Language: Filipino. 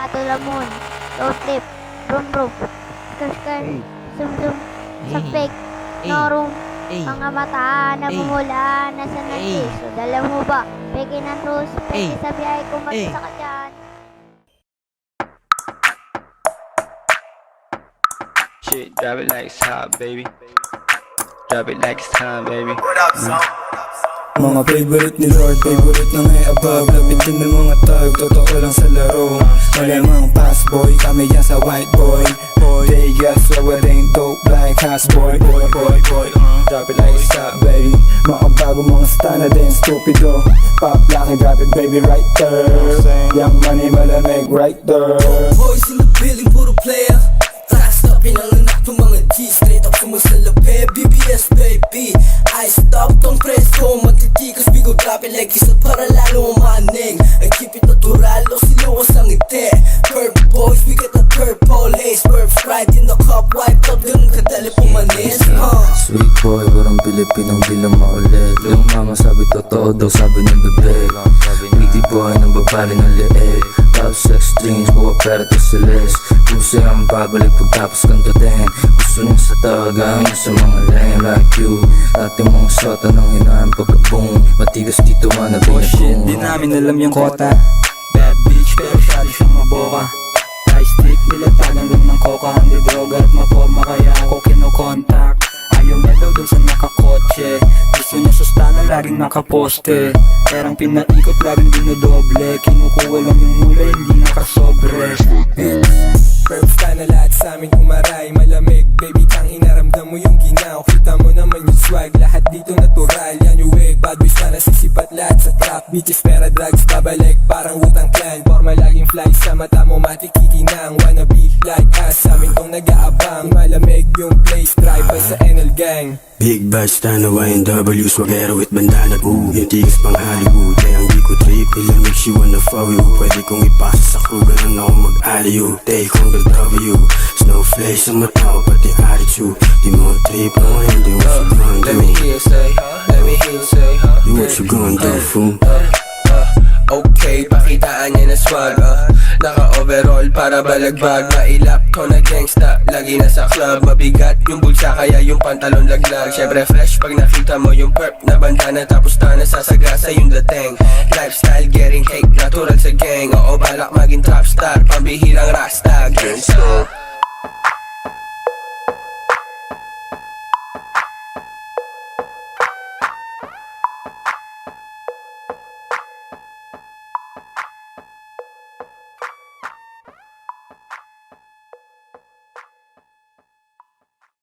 to the moon, road trip, brum brum, skr, sum sum, sa fake, no room, mga mata namumula, nasa so dala mo ba? Peke ng truce, peke sa biyahe kung mag-isa ka dyan. Shit, drop it like it's hot, baby. Drop it like it's time, baby. Mga favorite ni Lord, favorite na may above. Lapitin ng mga tag, totoo lang sa laro. Malamang pass boy, kami yan sa white boy. They got swag, ain't dope like house boy. Drop it like it's hot, baby. Mga bago, mga stunner din, stupido. Pop lock and drop it, baby, right there. Young money, malamig, right there. Boys in the building, puro player. Fast up, pinanganak ng mga G. Straight up sumasalape, BBS baby. I stop, don't press ko. Matitikas, bigo drop it like isa para lalo umaning. I keep it natural, o siluwas ang ngiti. Purple boys, we got the purple haze. Purple sprite in the cup, wiped out. Ganun kadali pumanis, Sweet boy, parang Pilipinong di lang maulit. Yung mama sabi totoo daw, sabi ng bebe. Pretty boy, nang babali ng leeg. Top sex dreams, buwa pera to silis. Pusi ang babalik pagtapos kang tatin. Gusto niya sa tagang sa mga lame like you. Ating mga sota ng hinaan pagka-boom. Matigas dito man na binagong. Di namin alam yung kota. Bad bitch pero syado siyang maboka. High stick, nilatagan lang ng coca. Hindi droga at maporma kaya ako kinokontak. Ayaw niya daw dun sa nakakotse. Gusto niya sustana laging nakaposte. Perang pinaikot laging dinodoble. Kinukuha lang yung mula hindi nakasobre. Verbs ka na lahat sa amin umaray. Malamig, baby tang inaramdam mo yung ginaw. Kita mo naman yung swag, lahat dito natural. Yan yung wig, bad boys na nasisipat lahat sa trap. Bitches pera drugs, babalik parang Wu-Tang Clan. Forma laging fly sa mata mo, matikikinang. Wanna be like us, sa amin tong nag-aabang. Malamig yung place, drive by sa NL Gang. Big bash, tanawa yung W, swagero with bandana. Yung tigas pang Hollywood, kaya ang di ko trip. Ilan makes you wanna follow you. Pwede kong ipasa sa crew, ganun ako mag-aliyo. Take on the W, snowflake sa mata ko, pati attitude. Di mo trip, ang hindi what you gonna do. Let me hear you say, let me hear you say, You what you gonna do, fool? Okay, pakitaan niya na swag, naka-overall para balagbag. Mailap ko na gangsta, lagi nasa club. Mabigat yung bulsa kaya yung pantalon laglag. Syempre fresh pag nakita mo yung perp na bandana. Tapos na nasasagasa yung dating. Lifestyle getting cake, natural sa gang. Oo balak maging top star, pambihirang rasta. Gangsta